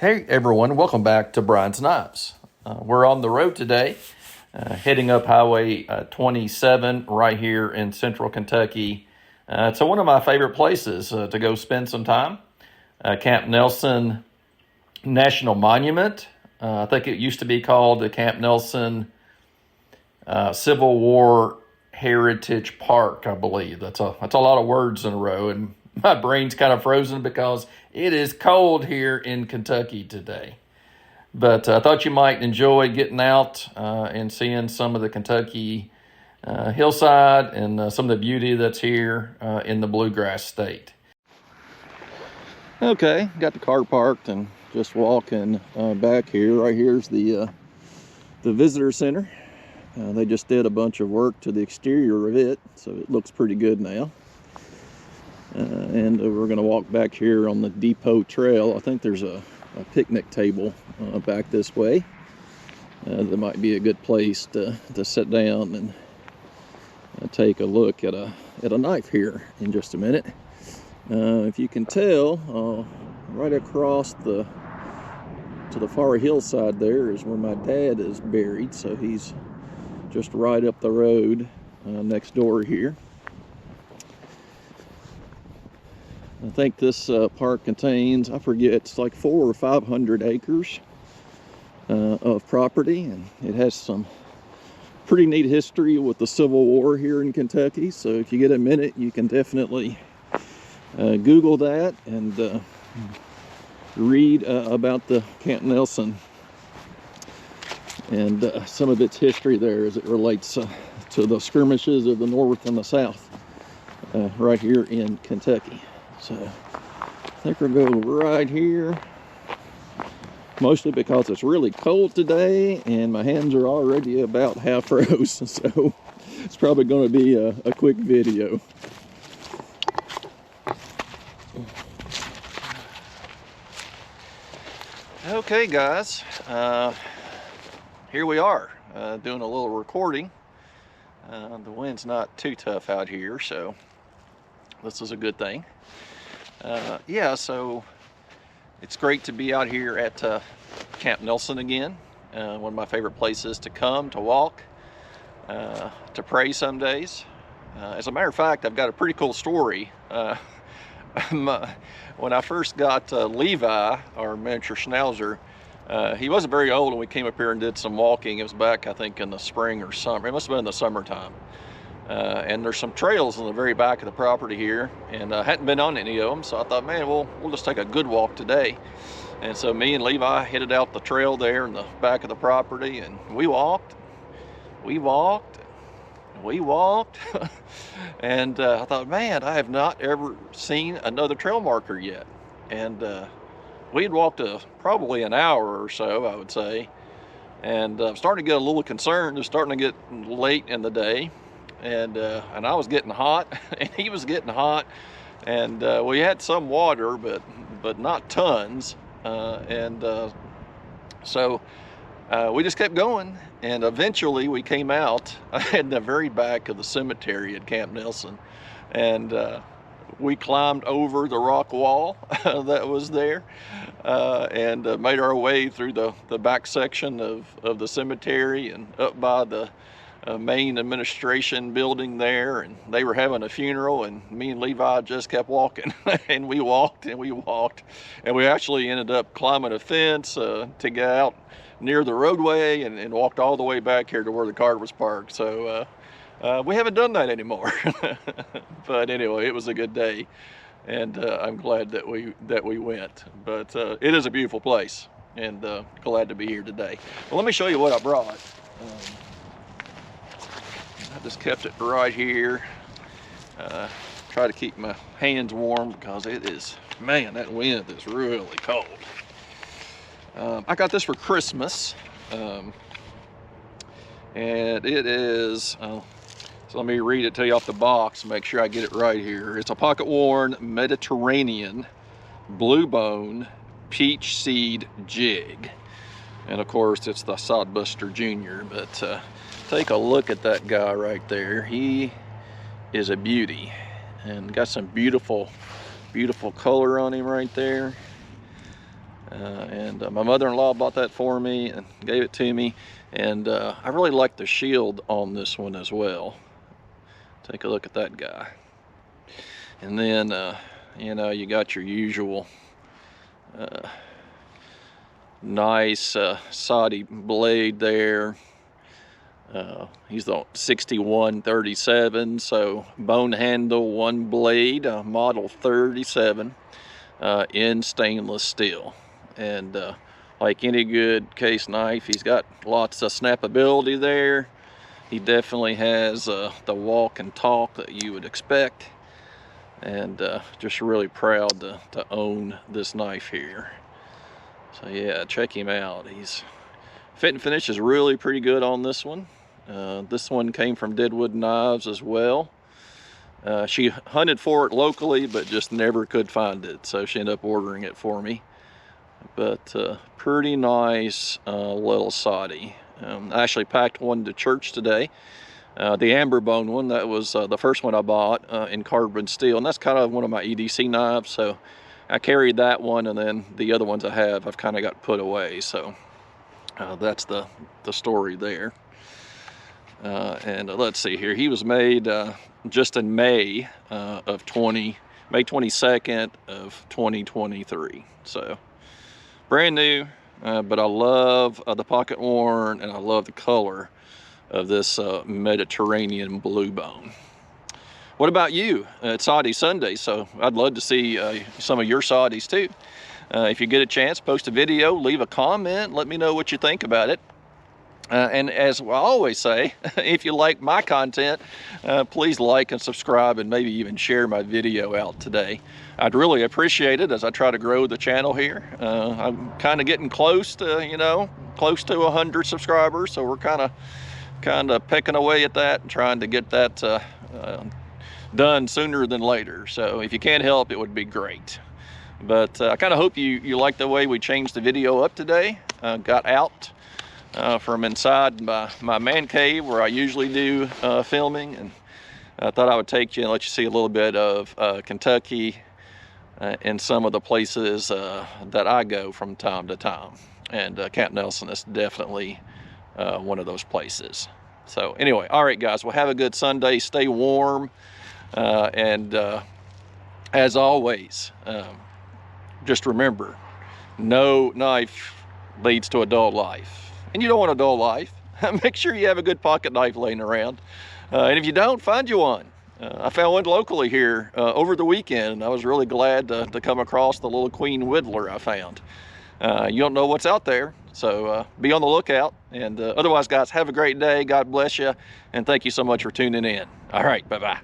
Hey everyone, welcome back to Brian's Knives. We're on the road today, heading up Highway 27 right here in central Kentucky. It's one of my favorite places to go spend some time. Camp Nelson National Monument. I think it used to be called the Camp Nelson Civil War Heritage Park, I believe. That's a lot of words in a row, and my brain's kind of frozen because it is cold here in Kentucky today. But I thought you might enjoy getting out and seeing some of the Kentucky hillside and some of the beauty that's here in the Bluegrass State. Okay, got the car parked and just walking back here. Right here's the visitor center. They just did a bunch of work to the exterior of it, so it looks pretty good now. And we're going to walk back here on the depot trail. I think there's a picnic table back this way. That might be a good place to sit down and take a look at a knife here in just a minute. If you can tell, right across to the far hillside there is where my dad is buried, so he's just right up the road next door here. I think this park contains, I forget, it's like 400 or 500 acres of property, and it has some pretty neat history with the Civil War here in Kentucky. So if you get a minute, you can definitely Google that and read about the Camp Nelson and some of its history there as it relates to the skirmishes of the North and the South right here in Kentucky. So I think we'll go right here, mostly because it's really cold today and my hands are already about half frozen, so it's probably going to be a quick video. Okay guys, here we are doing a little recording. The wind's not too tough out here, so this is a good thing. Yeah, so it's great to be out here at Camp Nelson again. One of my favorite places to come, to walk, to pray some days. As a matter of fact, I've got a pretty cool story. When I first got Levi, our miniature schnauzer, he wasn't very old when we came up here and did some walking. It was back, I think, in the spring or summer. It must have been in the summertime. And there's some trails in the very back of the property here, and I hadn't been on any of them, so I thought, man, we'll just take a good walk today. And so me and Levi headed out the trail there in the back of the property, and we walked, and I thought, man, I have not ever seen another trail marker yet. And we had walked probably an hour or so, I would say, and I'm starting to get a little concerned. It's starting to get late in the day. And I was getting hot, and he was getting hot, and we had some water, but not tons, so we just kept going, and eventually we came out in the very back of the cemetery at Camp Nelson, and we climbed over the rock wall that was there, and made our way through the back section of the cemetery and up by the main administration building there, and they were having a funeral, and me and Levi just kept walking. And we walked and we walked, and we actually ended up climbing a fence to get out near the roadway, and walked all the way back here to where the car was parked. So we haven't done that anymore. But anyway, it was a good day, and I'm glad that we went. But it is a beautiful place, and glad to be here today. Well, let me show you what I brought. I just kept it right here. Try to keep my hands warm because it is, man, that wind is really cold. I got this for Christmas, and it is, so let me read it to you off the box, make sure I get it right here. It's a pocket-worn Mediterranean blue bone peach seed jig. And of course, it's the Sodbuster Jr, but take a look at that guy right there. He is a beauty, and got some beautiful color on him right there. And my mother-in-law bought that for me and gave it to me. And I really like the shield on this one as well. Take a look at that guy. And then, you know, you got your usual nice Soddy blade there. He's the 6137, so bone handle, one blade, model 37, in stainless steel. And like any good case knife, he's got lots of snappability there. He definitely has the walk and talk that you would expect. And just really proud to own this knife here. So yeah, check him out. He's fit and finish is really pretty good on this one. This one came from Deadwood Knives as well. She hunted for it locally, but just never could find it, so she ended up ordering it for me. But pretty nice little Soddy. I actually packed one to church today. The amber bone one, that was the first one I bought in carbon steel, and that's kind of one of my EDC knives, so I carried that one, and then the other ones I have, I've kind of got put away, so that's the story there. And let's see here, he was made just in May of May 22nd of 2023, so brand new. But I love the pocket worn, and I love the color of this Mediterranean blue bone. What about you? It's Soddy Sunday, so I'd love to see some of your Soddys too. If you get a chance, post a video, leave a comment, let me know what you think about it. And as I always say, if you like my content, please like and subscribe, and maybe even share my video out today. I'd really appreciate it as I try to grow the channel here. I'm kind of getting close to, you know, close to 100 subscribers, so we're kind of pecking away at that and trying to get that done sooner than later. So if you can't help, it would be great. But I kind of hope you like the way we changed the video up today. Got out from inside my man cave where I usually do filming, and I thought I would take you and let you see a little bit of Kentucky and some of the places that I go from time to time. And Camp Nelson is definitely one of those places. So anyway, all right guys, well, have a good Sunday, stay warm, and as always, just remember, no knife leads to a dull life. And you don't want a dull life. Make sure you have a good pocket knife laying around. And if you don't, find you one. I found one locally here over the weekend, and I was really glad to come across the little Queen Whittler I found. You don't know what's out there, so be on the lookout. And otherwise, guys, have a great day. God bless you, and thank you so much for tuning in. All right, bye-bye.